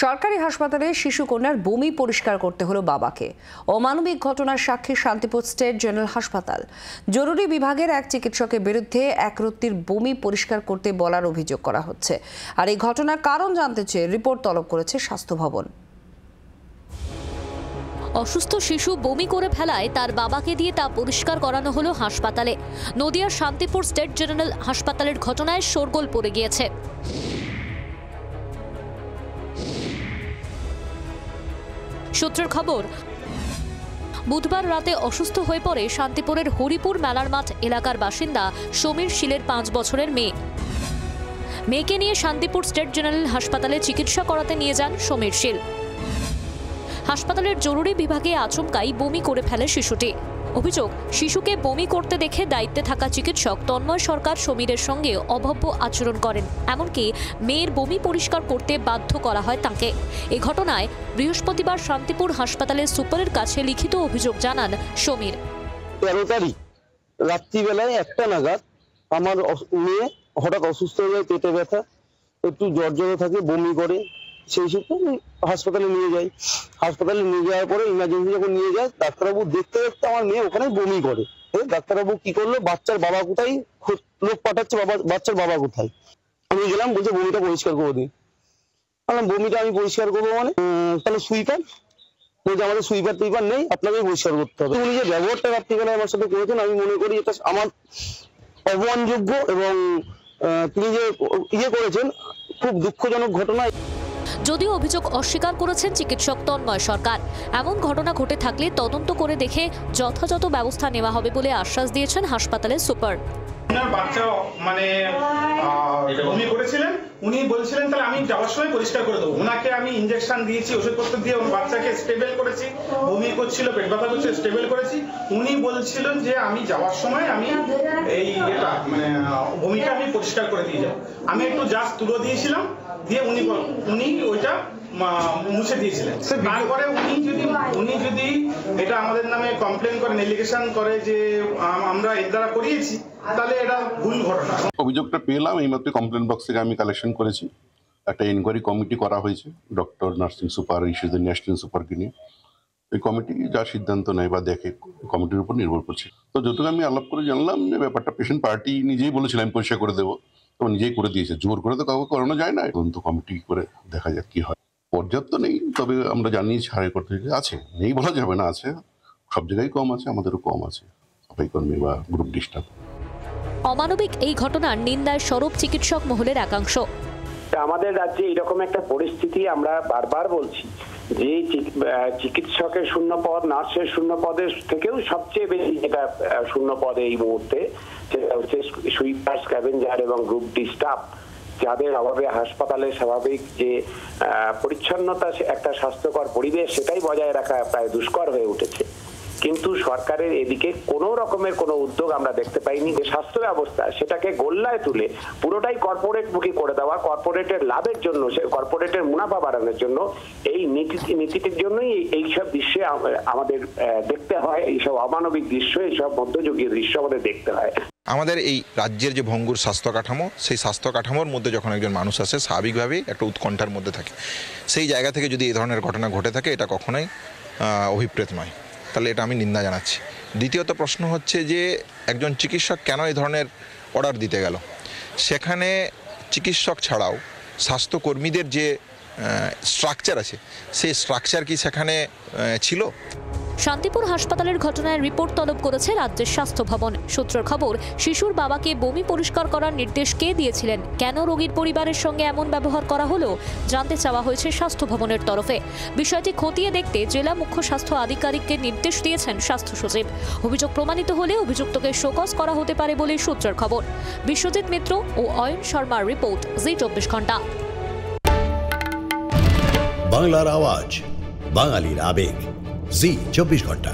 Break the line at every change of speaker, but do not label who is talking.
সরকারি হাসপাতালে শিশু কন্যার বমি পরিষ্কার করতে হলো বাবাকে। অমানবিক ঘটনার সাক্ষী শান্তিপুর স্টেট জেনারেল হাসপাতাল। জরুরি বিভাগের এক চিকিৎসকের বিরুদ্ধে একরত্তির বমি পরিষ্কার করতে বলার অভিযোগ করা হচ্ছে। আর এই ঘটনার কারণ জানতে চেয়ে রিপোর্ট তলব করেছে স্বাস্থ্য ভবন।
অসুস্থ শিশু বমি করে ফেলায় তার বাবাকে দিয়ে তা পরিষ্কার করানো হলো হাসপাতালে। নদিয়ার শান্তিপুর স্টেট জেনারেল হাসপাতালের ঘটনায় শোরগোল পড়ে গিয়েছে। সূত্রের খবর, বুধবার রাতে অসুস্থ হয়ে পড়ে শান্তিপুরের হরিপুর মেলার মাঠ এলাকার বাসিন্দা সমীর শীলের 5 বছরের মেয়ে। মেয়েকে নিয়ে শান্তিপুর স্টেট জেনারেল হাসপাতালে চিকিৎসা করাতে নিয়ে যান সমীর শীল। হাসপাতালের জরুরি বিভাগে আচমকাই বমি করে ফেলে শিশুটি। অভিযোগ, শিশুকে বমি করতে দেখে দায়িত্বে থাকা চিকিৎসক তন্ময় সরকার সমীরের সঙ্গে অভব্য আচরণ করেন। এমনকি মেয়ের বমি পরিষ্কার করতে বাধ্য করা হয় তাকে। এই ঘটনায় বৃহস্পতিবার শান্তিপুর হাসপাতালের সুপারের কাছে লিখিত অভিযোগ জানান সমীর।
13 তারিখ রাত্রিবেলায় 1টা নাগাদ আমার মেয়ে হঠাৎ অসুস্থ হয়ে যায়, পেটে ব্যথা, একটু জ্বর থাকে, বমি করে। সেই সূত্রে হাসপাতালে নিয়ে যাই। হাসপাতালে নিয়ে যাওয়ার পরে ইমার্জেন্সি যখন নিয়ে যায়, ডাক্তারবাবু দেখতে দেখতে আমার মেয়ে ওখানে বমি করে। ডাক্তারবাবু কি করলো, বাচ্চার বাবা কোথায়, লোক পাঠাচ্ছে, বাচ্চার বাবা কোথায়। আমি গেলাম, বলছে বমিটা পরিষ্কার করে দিই। বললাম বমিটা আমি পরিষ্কার করবো মানে? তাহলে সুইপার। বলছে আমাদের সুইপার টুইপার নেই, আপনাকেই পরিষ্কার করতে হবে। উনি যে ব্যবহারটা রাত্রিবেলায় আমার সাথে করেছেন, আমি মনে করি এটা আমার অপমানযোগ্য এবং তিনি যে করেছেন খুব দুঃখজনক ঘটনা।
যদিও অভিযোগ অস্বীকার করেছেন চিকিৎসক তন্ময় সরকার। এমন ঘটনা ঘটে থাকলে তদন্ত করে দেখে যথাযথ ব্যবস্থা নেওয়া হবে বলে আশ্বাস দিয়েছেন হাসপাতালের সুপার।
বাচ্চা মানে বমি করেছিলেন, উনি বলছিলেন তাহলে আমি যাওয়ার সময় পরিষ্কার করে দেবো। ওনাকে আমি ইনজেকশন দিয়েছি, ওষুধপত্র দিয়ে বাচ্চাকে স্টেবল করেছি। বমি করছিল, পেট ব্যথা করছিল, স্টেবল করেছি। উনি বলছিলেন যে আমি যাওয়ার সময় আমি এই মানে বমিটা আমি পরিষ্কার করে দিয়ে যাবো। আমি একটু জাস্ট তুলে দিয়েছিলাম, দিয়ে উনি ওইটা মুছে দিয়েছিলেন। তারপরে উনি যদি এটা আমাদের নামে কমপ্লেন করেন, এলিগেশন করে যে আমরা এর দ্বারা করিয়েছি, তাহলে এটা ভুল ঘটনা।
অভিযোগটা পেলাম, এইমাত্র কমপ্লেন বক্স থেকে আমি কালেকশন করেছি। একটা ইনকোয়ারি কমিটি করা হয়েছে ডক্টর, নার্সিং সুপার, ইস্যুদের ন্যাশনাল সুপারকে নিয়ে। এই কমিটি যা সিদ্ধান্ত নেয় বা দেখে কমিটির উপর নির্ভর করছে। তো যতটুকু আমি আলাপ করে জানলাম যে ব্যাপারটা পেশেন্ট পার্টি নিজেই বলেছিলাম আমি পরিষ্কার করে দেবো, তো নিজেই করে দিয়েছে। জোর করে তো কাউকে করানো যায় না। এখন তো কমিটি করে দেখা যাক কি হয়। পর্যাপ্ত নেই, তবে আমরা জানিয়েছি হায়ার করতে আছে, নেই বলা যাবে না, আছে। সব জায়গায় কম আছে, আমাদেরও কম আছে, সাফাই কর্মী বা গ্রুপ ডিস্টার্ব।
অমানবিক এই ঘটনার নিন্দায় সরব চিকিৎসক মহলের একাংশ।
আমাদের রাজ্যে এরকম একটা পরিস্থিতি আমরা বারবার বলছি যে চিকিৎসকের শূন্য পদ, নার্সের শূন্য পদের থেকেও সবচেয়ে বেশি যেটা শূন্য পদ এই মুহূর্তে, সেটা হচ্ছে সুইপার, স্ক্যাভেঞ্জার এবং গ্রুপ ডি স্টাফ, যাদের অভাবে হাসপাতালে স্বাভাবিক যে পরিচ্ছন্নতা, একটা স্বাস্থ্যকর পরিবেশ, সেটাই বজায় রাখা প্রায় দুষ্কর হয়ে উঠেছে। কিন্তু সরকারের এদিকে কোনো রকমের কোনো উদ্যোগ আমরা দেখতে পাইনি যে স্বাস্থ্য ব্যবস্থা সেটাকে গোল্লায় তুলে পুরোটাই কর্পোরেট মুখী করে দেওয়া, কর্পোরেটের লাভের জন্য, কর্পোরেটের মুনাফা বাড়ানোর জন্য, এই নীতিটির জন্যই এইসব দৃশ্যে আমাদের দেখতে হয়, এইসব অমানবিক দৃশ্য, এইসব মধ্যযুগীয় দৃশ্য আমাদের দেখতে হয়।
আমাদের এই রাজ্যের যে ভঙ্গুর স্বাস্থ্য কাঠামো, সেই স্বাস্থ্য কাঠামোর মধ্যে যখন একজন মানুষ আসে, স্বাভাবিকভাবেই একটা উৎকণ্ঠার মধ্যে থাকে। সেই জায়গা থেকে যদি এই ধরনের ঘটনা ঘটে থাকে, এটা কখনোই অভিপ্রেত নয়। তাহলে এটা আমি নিন্দা জানাচ্ছি। দ্বিতীয়ত প্রশ্ন হচ্ছে যে একজন চিকিৎসক কেন এই ধরনের অর্ডার দিতে গেল? সেখানে চিকিৎসক ছাড়াও স্বাস্থ্যকর্মীদের যে স্ট্রাকচার আছে, সেই স্ট্রাকচার কি সেখানে ছিল?
শান্তিপুর হাসপাতালের ঘটনায় রিপোর্ট তলব করেছে রাজ্যের স্বাস্থ্য ভবন। সূত্রের খবর, শিশুর বাবাকে বমি পরিষ্কার করার নির্দেশ কে দিয়েছিলেন, কেন রোগীর পরিবারের সঙ্গে এমন ব্যবহার করা হলো, জানতে চাওয়া হয়েছে স্বাস্থ্য ভবনের তরফে। বিষয়টি খতিয়ে দেখতে জেলা মুখ্য স্বাস্থ্য আধিকারিককে নির্দেশ দিয়েছেন স্বাস্থ্য সচিব। অভিযোগ প্রমাণিত হলে অভিযুক্তকে শোকজ করা হতে পারে বলে সূত্রের খবর। বিশ্বজিৎ মিত্র ও অয়ন শর্মার রিপোর্ট, জি 24 ঘন্টা।
বাংলার আওয়াজ, বাঙালির আবেগ, জি 24 ঘন্টা।